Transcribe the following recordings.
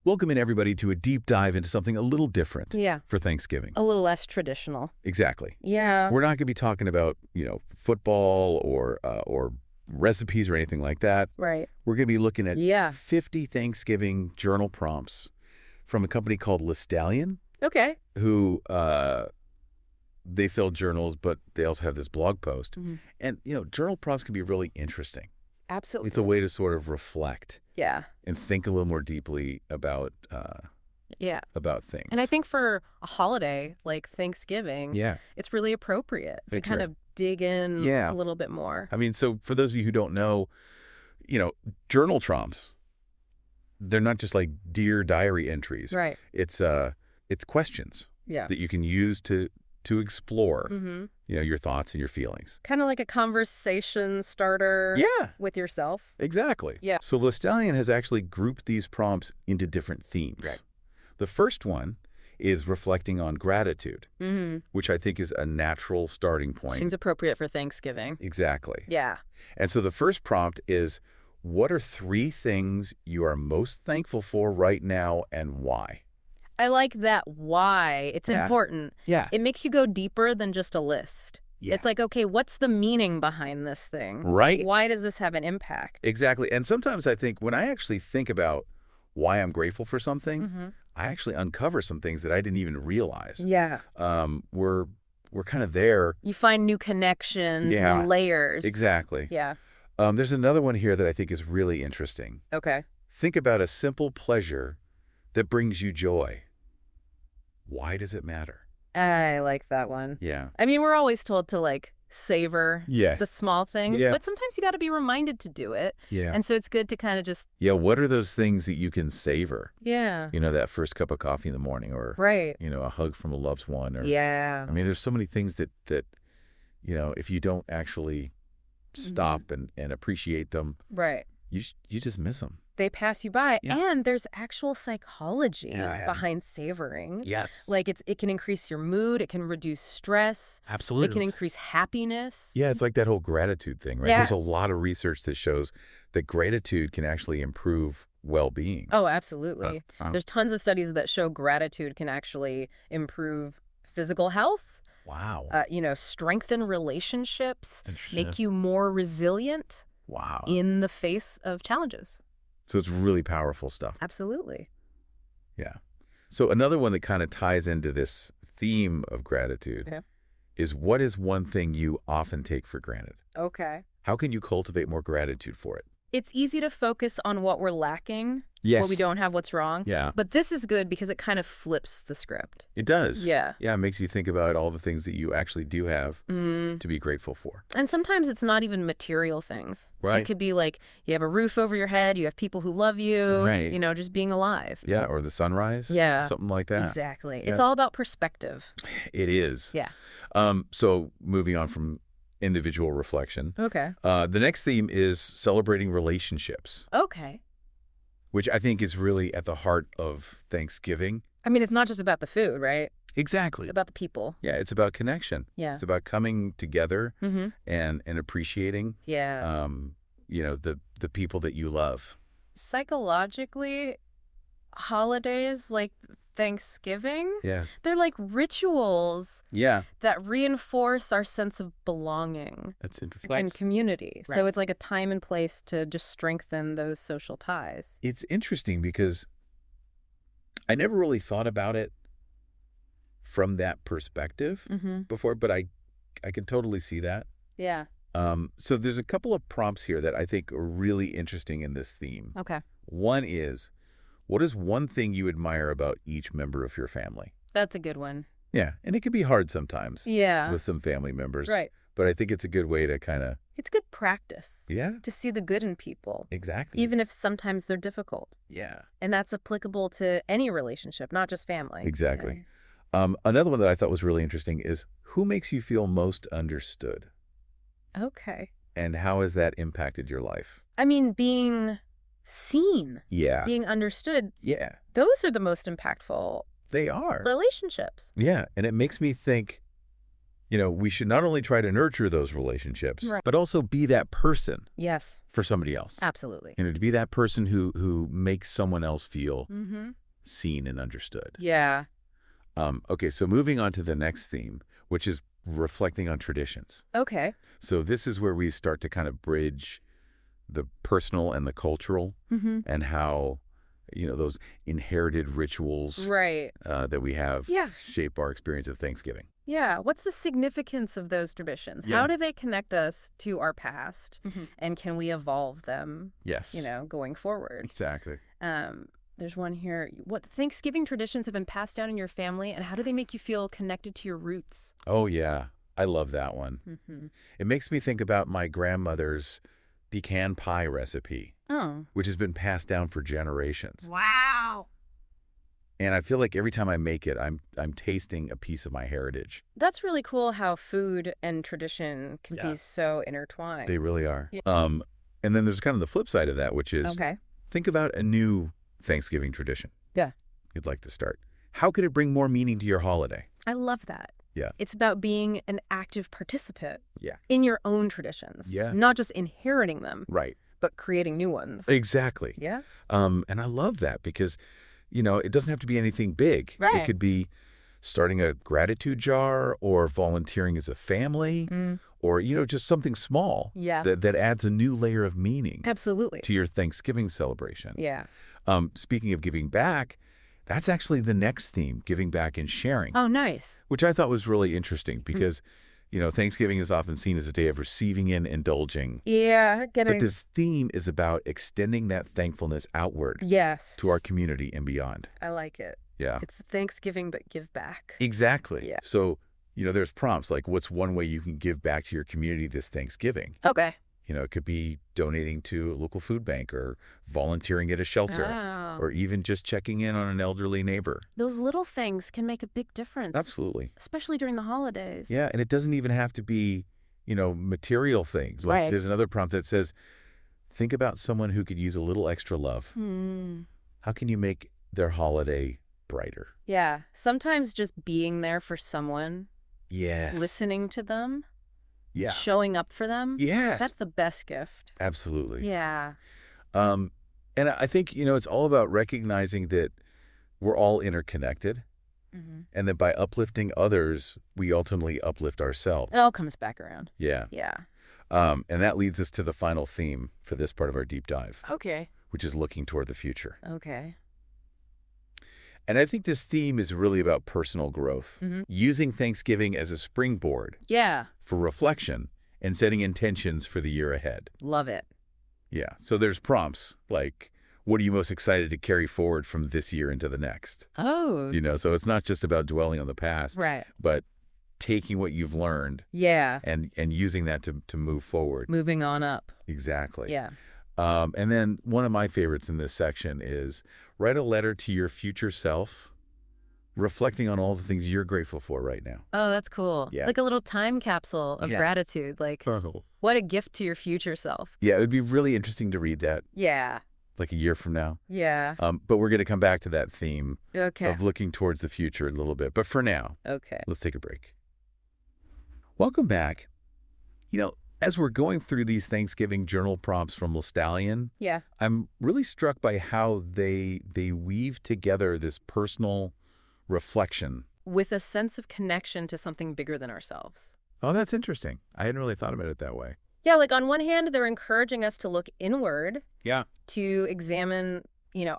Welcome everybody to a deep dive into something a little different Yeah. for Thanksgiving. A little less traditional. Exactly. Yeah. We're not going to be talking about, football or recipes or anything like that. Right. We're going to be looking at Yeah. 50 Thanksgiving journal prompts from a company called Listallion, Okay. who they sell journals, but they also have this blog post. Mm-hmm. And, journal prompts can be really interesting. Absolutely. It's a way to sort of reflect Yeah. and think a little more deeply about things. And I think for a holiday like Thanksgiving, it's really appropriate to That's kind right. of dig in Yeah. a little bit more. I mean, so for those of you who don't know, journal prompts, they're not just like Dear Diary entries. Right. It's questions Yeah. that you can use to explore, Mm-hmm. your thoughts and your feelings. Kind of like a conversation starter Yeah, with yourself. exactly. Yeah. So Listallion has actually grouped these prompts into different themes. Right. The first one is reflecting on gratitude, Mm-hmm. which I think is a natural starting point. Seems appropriate for Thanksgiving. Exactly. Yeah. And so the first prompt is, what are 3 things you are most thankful for right now and why? I like that why. It's Yeah. important. Yeah. It makes you go deeper than just a list. Yeah. It's like, okay, what's the meaning behind this thing? Right. Why does this have an impact? Exactly. And sometimes I think when I actually think about why I'm grateful for something, Mm-hmm. I actually uncover some things that I didn't even realize. Yeah. We're kind of there. You find new connections, Yeah. new layers. Exactly. Yeah. There's another one here that I think is really interesting. Okay. Think about a simple pleasure that brings you joy. Why does it matter? I like that one. Yeah. I mean, we're always told to savor Yeah. the small things, Yeah. but sometimes you got to be reminded to do it. Yeah. And so it's good to kind of just, Yeah. What are those things that you can savor? yeah. That first cup of coffee in the morning, or, Right. a hug from a loved one. Or, Yeah. I mean, there's so many things that if you don't actually stop and appreciate them, Right. you just miss them. They pass you by. Yeah. And there's actual psychology Yeah. behind savoring. Yes. It can increase your mood. It can reduce stress. Absolutely. It can increase happiness. Yeah, it's like that whole gratitude thing, right? Yes. There's a lot of research that shows that gratitude can actually improve well-being. Oh, absolutely. Uh, There's tons of studies that show gratitude can actually improve physical health, Wow. strengthen relationships, Interesting. make you more resilient Wow. in the face of challenges. So it's really powerful stuff. Absolutely. Yeah. So another one that kind of ties into this theme of gratitude Yeah. is, what is one thing you often take for granted? Okay. How can you cultivate more gratitude for it? It's easy to focus on what we're lacking, Yes. what we don't have, what's wrong. Yeah. But this is good because it kind of flips the script. It does. Yeah. Yeah, it makes you think about all the things that you actually do have to be grateful for. And sometimes it's not even material things. Right. It could be like you have a roof over your head, you have people who love you, Right. just being alive. Yeah, or the sunrise. Yeah. Something like that. Exactly. Yeah. It's all about perspective. It is. Yeah. So moving on from individual reflection, Okay. the next theme is celebrating relationships, Okay. which I think is really at the heart of Thanksgiving. I mean, it's not just about the food, right? Exactly. It's about the people. Yeah, it's about connection. Yeah. It's about coming together Mm-hmm. and appreciating, Yeah. the people that you love. Psychologically, holidays like Thanksgiving, Yeah. they're like rituals Yeah. that reinforce our sense of belonging That's interesting. and community. Right. So it's like a time and place to just strengthen those social ties. It's interesting because I never really thought about it from that perspective Mm-hmm. before, but I can totally see that. Yeah. So there's a couple of prompts here that I think are really interesting in this theme. Okay. One is, what is one thing you admire about each member of your family? That's a good one. Yeah, and it can be hard sometimes Yeah. with some family members. Right. But I think it's a good way to kind of, It's good practice yeah, to see the good in people, exactly. even if sometimes they're difficult. Yeah. And that's applicable to any relationship, not just family. Exactly. Another one that I thought was really interesting is, who makes you feel most understood? Okay. And how has that impacted your life? I mean, being seen, Yeah. being understood, Yeah. those are the most impactful They are. relationships. Yeah. And it makes me think, We should not only try to nurture those relationships, Right. but also be that person Yes, for somebody else. absolutely. To be that person who makes someone else feel Mm-hmm. seen and understood. Yeah. Okay, so moving on to the next theme, which is reflecting on traditions. Okay. So this is where we start to kind of bridge the personal and the cultural, Mm-hmm. and how, those inherited rituals Right. that we have Yeah. shape our experience of Thanksgiving. Yeah. What's the significance of those traditions? Yeah. How do they connect us to our past? Mm-hmm. And can we evolve them, Yes. going forward? Exactly. There's one here. What Thanksgiving traditions have been passed down in your family, and how do they make you feel connected to your roots? Oh, yeah. I love that one. Mm-hmm. It makes me think about my grandmother's pecan pie recipe, Oh. which has been passed down for generations. Wow. And I feel like every time I make it, I'm tasting a piece of my heritage. That's really cool how food and tradition can Yeah. be so intertwined. They really are. Yeah. And then there's kind of the flip side of that, which is Okay. think about a new Thanksgiving tradition Yeah. you'd like to start. How could it bring more meaning to your holiday? I love that. Yeah. It's about being an active participant Yeah. in your own traditions. Yeah. Not just inheriting them, Right. but creating new ones. Exactly. Yeah. And I love that because, it doesn't have to be anything big. It Right. could be starting a gratitude jar or volunteering as a family or, just something small Yeah. that adds a new layer of meaning Absolutely. to your Thanksgiving celebration. Yeah. Speaking of giving back, that's actually the next theme, giving back and sharing, Oh, nice. which I thought was really interesting because, Thanksgiving is often seen as a day of receiving and indulging. Yeah. But this theme is about extending that thankfulness outward Yes. to our community and beyond. I like it. Yeah. It's Thanksgiving, but give back. Exactly. Yeah. So, there's prompts like what's one way you can give back to your community this Thanksgiving? Okay. It could be donating to a local food bank or volunteering at a shelter Oh. or even just checking in on an elderly neighbor. Those little things can make a big difference. Absolutely. Especially during the holidays. Yeah, and it doesn't even have to be, material things. Like Right. there's another prompt that says, think about someone who could use a little extra love. How can you make their holiday brighter? Yeah. Sometimes just being there for someone, Yes. listening to them, Yeah. showing up for them. Yes. That's the best gift. Absolutely. Yeah. And I think, it's all about recognizing that we're all interconnected Mm-hmm. and that by uplifting others, we ultimately uplift ourselves. It all comes back around. Yeah. Yeah. And that leads us to the final theme for this part of our deep dive, Okay. which is looking toward the future. Okay. And I think this theme is really about personal growth, using Thanksgiving as a springboard Yeah. for reflection and setting intentions for the year ahead. Love it. Yeah. So there's prompts like, what are you most excited to carry forward from this year into the next? Oh. So it's not just about dwelling on the past, Right. but taking what you've learned Yeah. and using that to move forward. Moving on up. Exactly. Yeah. And then one of my favorites in this section is write a letter to your future self, reflecting on all the things you're grateful for right now. Oh, that's cool. Yeah. Like a little time capsule of Yeah. gratitude. Like, Oh. what a gift to your future self. Yeah, it would be really interesting to read that Yeah. like a year from now. Yeah. But we're going to come back to that theme Okay. of looking towards the future a little bit. But for now, Okay. let's take a break. Welcome back. As we're going through these Thanksgiving journal prompts from Listallion, Yeah. I'm really struck by how they weave together this personal reflection. With a sense of connection to something bigger than ourselves. Oh, that's interesting. I hadn't really thought about it that way. Yeah, like on one hand, they're encouraging us to look inward, Yeah. to examine,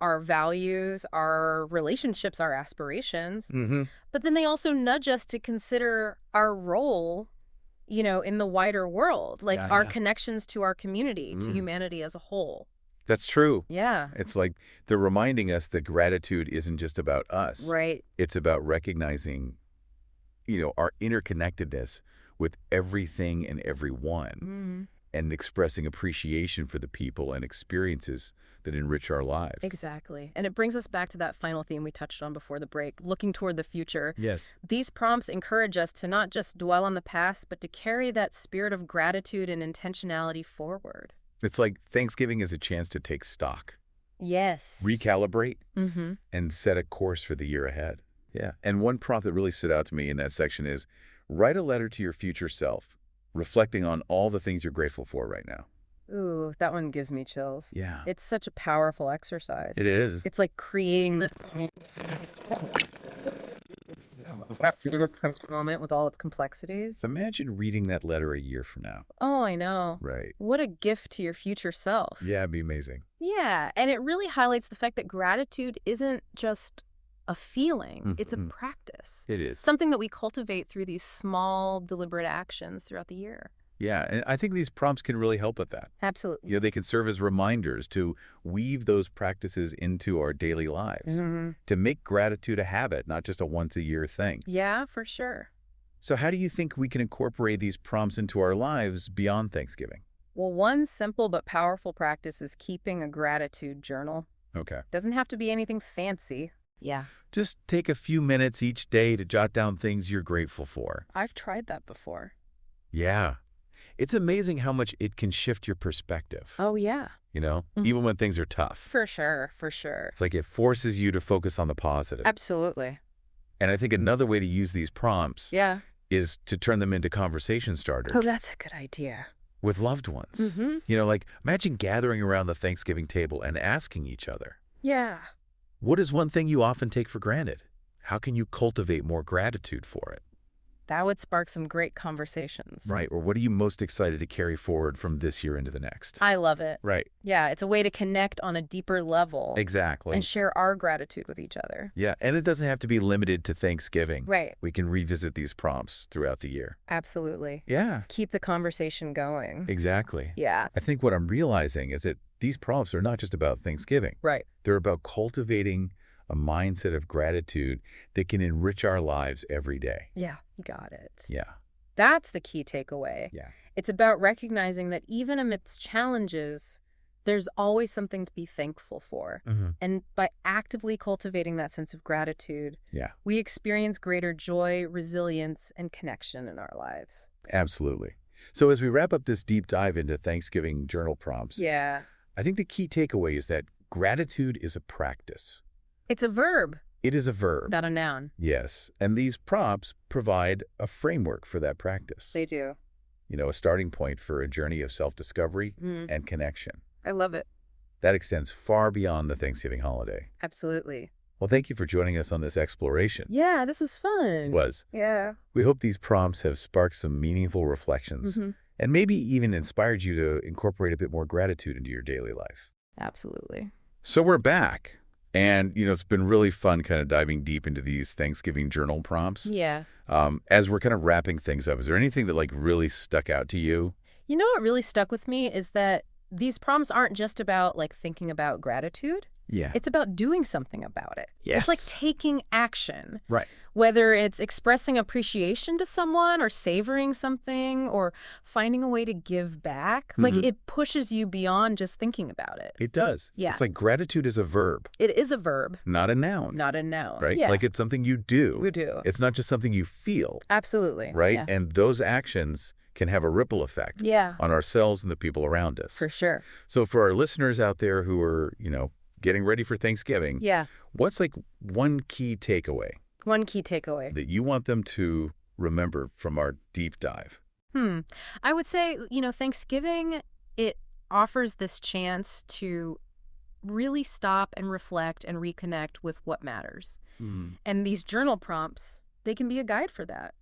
our values, our relationships, our aspirations. Mm-hmm. But then they also nudge us to consider our role, in the wider world, like Yeah, our yeah. connections to our community, to humanity as a whole. That's true. Yeah. It's like they're reminding us that gratitude isn't just about us. Right. It's about recognizing, our interconnectedness with everything and everyone and expressing appreciation for the people and experiences that enrich our lives. Exactly. And it brings us back to that final theme we touched on before the break, looking toward the future. Yes. These prompts encourage us to not just dwell on the past, but to carry that spirit of gratitude and intentionality forward. It's like Thanksgiving is a chance to take stock, Yes. recalibrate, Mm-hmm. and set a course for the year ahead. Yeah. And one prompt that really stood out to me in that section is Write a letter to your future self, reflecting on all the things you're grateful for right now. Ooh, that one gives me chills. Yeah, It's such a powerful exercise. it is. It's like creating this moment with all its complexities. Imagine reading that letter a year from now. Oh, I know. Right. What a gift to your future self. Yeah, it'd be amazing. Yeah, and it really highlights the fact that gratitude isn't just a feeling, it's a Mhm. practice. It is. Something that we cultivate through these small, deliberate actions throughout the year. Yeah, and I think these prompts can really help with that. Absolutely. They can serve as reminders to weave those practices into our daily lives, to make gratitude a habit, not just a once-a-year thing. Yeah, for sure. So how do you think we can incorporate these prompts into our lives beyond Thanksgiving? Well, one simple but powerful practice is keeping a gratitude journal. Okay. Doesn't have to be anything fancy. Yeah. Just take a few minutes each day to jot down things you're grateful for. I've tried that before. Yeah. It's amazing how much it can shift your perspective, Oh, yeah. even when things are tough. For sure, for sure. It's like it forces you to focus on the positive. Absolutely. And I think another way to use these prompts Yeah. is to turn them into conversation starters Oh, that's a good idea. with loved ones. Like imagine gathering around the Thanksgiving table and asking each other, Yeah. what is one thing you often take for granted? How can you cultivate more gratitude for it? That would spark some great conversations. Right. Or what are you most excited to carry forward from this year into the next? I love it. Right. Yeah, it's a way to connect on a deeper level. Exactly. And share our gratitude with each other. Yeah. And it doesn't have to be limited to Thanksgiving. Right. We can revisit these prompts throughout the year. Absolutely. Yeah. Keep the conversation going. Exactly. Yeah. I think what I'm realizing is that these prompts are not just about Thanksgiving. Right. They're about cultivating a mindset of gratitude that can enrich our lives every day. Yeah, you got it. Yeah. That's the key takeaway. Yeah. It's about recognizing that even amidst challenges, there's always something to be thankful for. And by actively cultivating that sense of gratitude, Yeah. we experience greater joy, resilience, and connection in our lives. Absolutely. So as we wrap up this deep dive into Thanksgiving journal prompts, Yeah. I think the key takeaway is that gratitude is a practice. It's a verb, It is a verb. not a noun. Yes. And these prompts provide a framework for that practice. They do. A starting point for a journey of self-discovery Mm, and connection. I love it. That extends far beyond the Thanksgiving holiday. Absolutely. Well, thank you for joining us on this exploration. Yeah, this was fun. It was. Yeah. We hope these prompts have sparked some meaningful reflections and maybe even inspired you to incorporate a bit more gratitude into your daily life. Absolutely. So we're back. And, it's been really fun kind of diving deep into these Thanksgiving journal prompts. Yeah. As we're kind of wrapping things up, is there anything that really stuck out to you? You know what really stuck with me is that these prompts aren't just about thinking about gratitude. Yeah. It's about doing something about it. Yes. It's like taking action. Right. Whether it's expressing appreciation to someone or savoring something or finding a way to give back, it pushes you beyond just thinking about it. It does. Yeah. It's like gratitude is a verb, It is a verb, not a noun. not a noun. Right? Yeah. Like it's something you do. We do. It's not just something you feel. Absolutely. Right? Yeah. And those actions can have a ripple effect Yeah. on ourselves and the people around us. For sure. So for our listeners out there who are, getting ready for Thanksgiving, Yeah. what's one key takeaway One key takeaway. that you want them to remember from our deep dive? I would say, Thanksgiving, it offers this chance to really stop and reflect and reconnect with what matters. And these journal prompts, they can be a guide for that.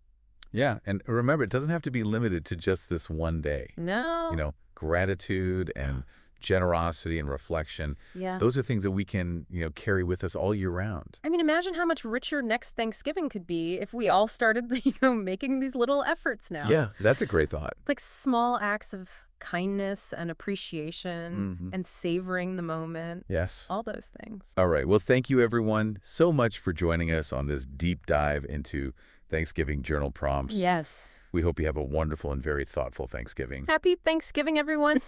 Yeah. And remember, it doesn't have to be limited to just this one day. No. Gratitude and generosity and reflection. Yeah. Those are things that we can, carry with us all year round. I mean, imagine how much richer next Thanksgiving could be if we all started, making these little efforts now. Yeah, that's a great thought. Like small acts of kindness and appreciation and savoring the moment. Yes. All those things. All right. Well, thank you, everyone, so much for joining us on this deep dive into Thanksgiving journal prompts. Yes. We hope you have a wonderful and very thoughtful Thanksgiving. Happy Thanksgiving, everyone.